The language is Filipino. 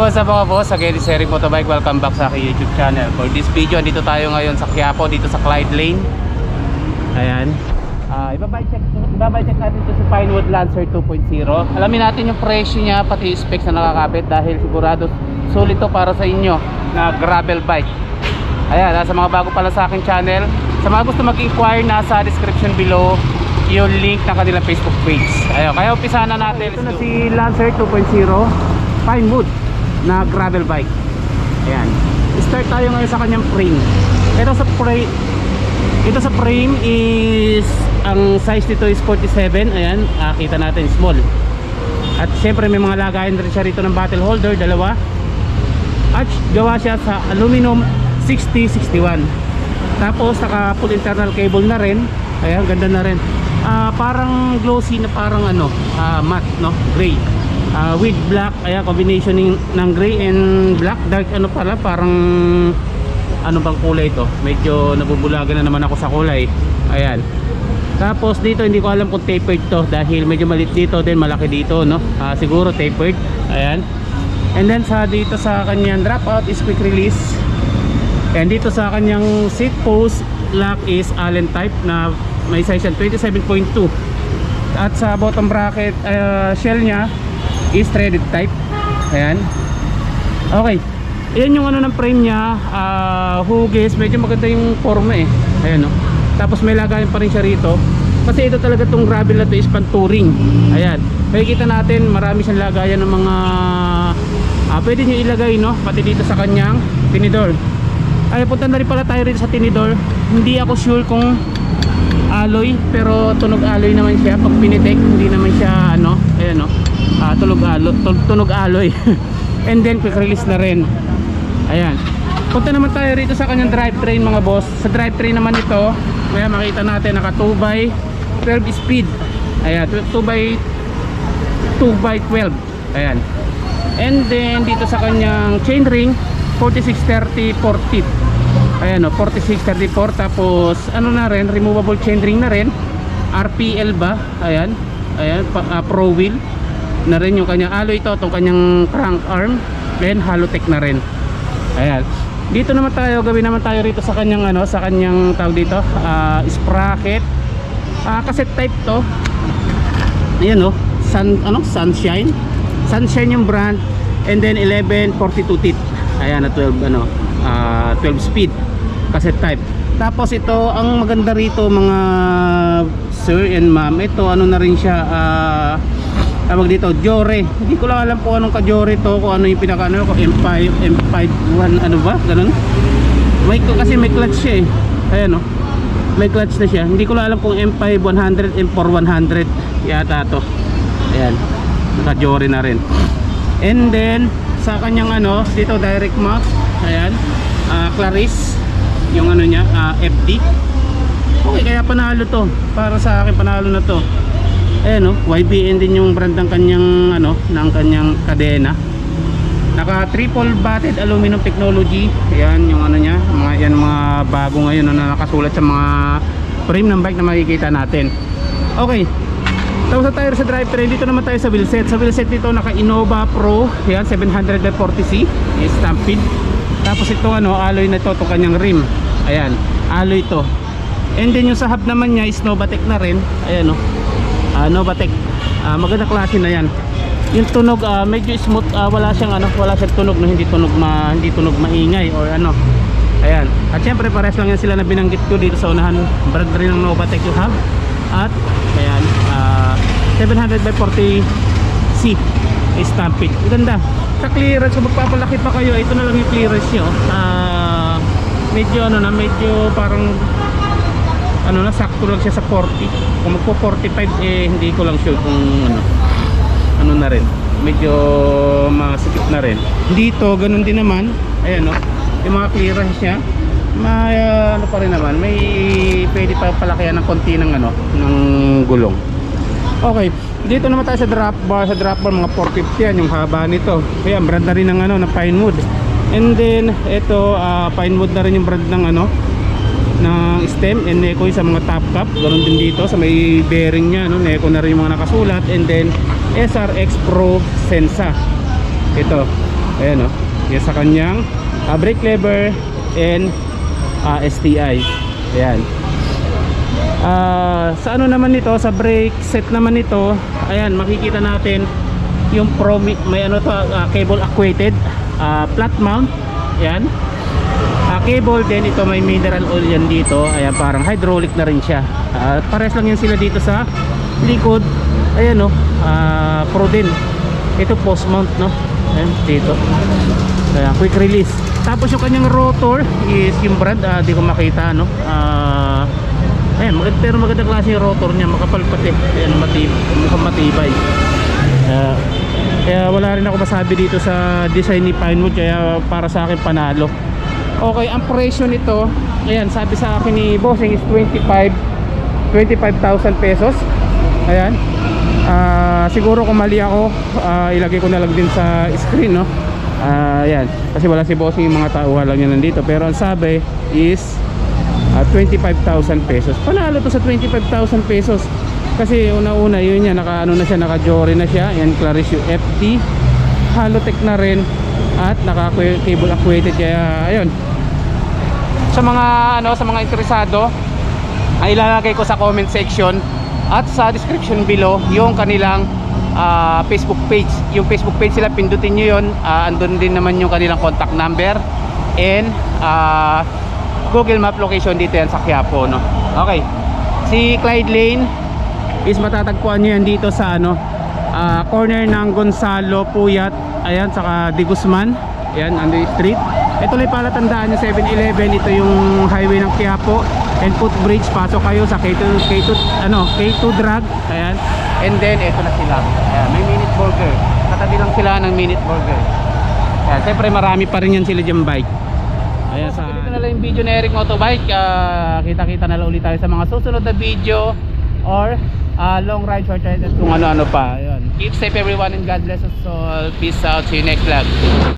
what's up mga boss? Again, it's Eric Motobike. Welcome back sa aking YouTube channel. For this video, dito tayo ngayon sa Quiapo, dito sa Clyde Lane. Ayan. Ibabike check natin ito sa Pinewood Lancer 2.0. Alamin natin yung presyo niya, pati specs na nakakapit, dahil sigurado sulit to para sa inyo na gravel bike. Ayan, sa mga bago pala sa aking channel, sa mga gusto mag-inquire, nasa description below yung link ng kanilang Facebook page. Ayan, kaya umpisahan na natin. Ito na si Lancer 2.0 Pinewood na gravel bike. Ayan. Start tayo ngayon sa kanyang frame. Ito sa frame is, ang size nito is 47. Ayan, kita natin small. At syempre may mga lagayan rin siya rito ng bottle holder, dalawa. At gawa siya sa aluminum 6061. Tapos naka full internal cable na rin. Ayan, ganda na rin. Parang glossy na parang matte, no? Gray. With black. Ayan, combination ng gray and black. Dark pala, parang ano bang kulay ito? Medyo nabubulagan na naman ako sa kulay. Ayan. Tapos dito hindi ko alam kung tapered to, dahil medyo maliit dito din, malaki dito, no? Siguro tapered. Ayan. And then dito sa kanyang dropout is quick release. And dito sa kanyang seat post lock is Allen type na may size 27.2. At sa bottom bracket shell nya is threaded type. Ayan. Okay. Ayan yung ng frame nya, hugis, medyo maganda yung forma eh. Ayan, no? Tapos may lagayan pa rin siya rito. Kasi ito talaga, tong gravel na to is pan-touring. Ayan. Makikita natin marami siyang lagayan ng mga pwede nyo ilagay, no? Pati dito sa kanyang tinidor. Ay, punta na rin pala tayo rito sa tinidor. Hindi ako sure kung alloy, pero tunog alloy naman siya. Pag pinitek, hindi naman siya ayan, no? Tunog alloy. And then quick release na rin. Ayan. Punta naman tayo rito sa kanyang drivetrain mga boss. Sa drivetrain naman ito, kaya makita natin naka 2x12 speed. Ayan, 2x12. Ayan. And then dito sa kanyang chainring 4630/40. Ayan, 4634. Tapos na rin, removable chainring na rin. RPL ba? Ayan. Ayan, pro wheel na rin yung kanyang alloy ito, itong kanyang crank arm. Then Halotech na rin. Ayan. Dito naman tayo, gawin naman tayo rito sa kanyang sa kanyang tawag dito, sprocket. Cassette type to. Ayan, Sunshine. Sunshine yung brand. And then 1142 teeth. Ayan, na 12 speed cassette type. Tapos ito, ang maganda rito mga sir and ma'am, ito na rin siya, tawag dito, Jore. Hindi ko lang alam po anong ka-Jore to, kung ano yung pinaka kung M51 ba, ganun. Kasi may clutch siya eh. Ayan, may clutch na siya. Hindi ko lang alam kung M5100, M4100 yata to. Ayan, naka-Jore na rin. And then sa kanyang dito direct max. Ayan, Claris yung niya, FD. Okay, kaya panalo to. Para sa akin panalo na to. Ayan, YBN din yung brand ng kanyang ng kanyang kadena. Naka triple batted aluminum technology. Ayan yung niya, mga bago ngayon na nakasulat sa mga frame ng bike na makikita natin. Okay. Tapos tayo sa drivetrain, dito naman tayo sa wheelset. Sa wheelset dito naka Innova Pro, yan 740C stampede. Tapos ito alloy na to, itong kanyang rim. Ayan, alloy to. And then yung sa hub naman niya is Novatec na rin. Ayan, Novatec. Maganda klase na yan. Yung tunog medyo smooth, wala siyang tunog na hindi tunog maingay or Ayan. At syempre pares lang yan sila na binanggit ko dito sa unahan. Brand rin ng Novatec yung hub. At ayan, 700/40C stampede. Ganda. Sa clearance, kung magpapalaki pa kayo, ito na lang yung clearance nyo. Medyo medyo parang sakto lang siya sa 40. Kung magpo 45 hindi ko lang sure kung na rin. Medyo masikip na rin. Dito ganun din naman. Ayan, yung mga clearance niya, may pa rin naman, may pwede pa palakihan ng konti ng ng gulong. Okay, dito naman tayo sa drop bar. Sa drop bar mga 450 yan yung haba nito. Kaya brand na rin ng ng Pinewood. And then ito Pinewood na rin yung brand ng ng stem and Neko sa mga top cap. Ganoon din dito sa may bearing nya, Neko na rin yung mga nakasulat. And then SRX Pro Sensa. Ito Ayan o, yan sa kanyang brake lever and STI. Ayan. Sa ano naman nito, sa brake set naman nito, ayan, makikita natin yung may ano to, cable actuated, flat mount. Ayan, cable din ito, may mineral oil yan dito. Ayan, parang hydraulic na rin siya. Pares lang yan sila dito sa likod. Ayan o, pro din. Ito post mount, no? Ayan, dito. Ayan, quick release. Tapos yung kanyang rotor is yung brand, di ko makita, no? Ayan, pero magandang klase yung rotor niya, makapal pati. Ayan, mukhang matibay. Kaya wala rin ako masabi dito sa design ni Pinewood, kaya para sa akin panalo. Okay, ang presyo nito, ayan, sabi sa akin ni Bossing is 25,000 pesos. Ayan. Siguro kung mali ako, ilagay ko na lang din sa screen, no? Ayan, kasi wala si Bossing, yung mga tauhan lang yan nandito. Pero ang sabi is 25,000 pesos. Panalo to sa 25,000 pesos. Kasi una-una yun niya, naka Jory na siya. Yan, Claris FT, Halotech na rin, at naka cable actuated. Kaya ayun, sa mga interesado, ay ilalagay ko sa comment section at sa description below yung kanilang Facebook page. Yung Facebook page sila, pindutin nyo yun. Andun din naman yung kanilang contact number and Google Map location dito yan sa Quiapo, no? Okay, si Clyde Lane is matatagpuan nyo yan dito sa corner ng Gonzalo Puyat, ayan, saka De Guzman. Ayan, Andoy Street. Ito lang palatandaan nyo, 7-Eleven. Ito yung highway ng Quiapo and footbridge. Pasok kayo sa K2 Drag. Ayan, and then ito na sila. Ayan, may Minute Burger. Katabi lang sila ng Minute Burger. Ayan, siyempre marami pa rin yan sila dyan bike. Ayan, dito na lang yung video ni Eric Motobike. Kita-kita na lang ulit tayo sa mga susunod na video or long ride, short ride, at kung ano-ano pa. Ayan. Keep safe everyone and God bless us all. Peace out. See you next vlog.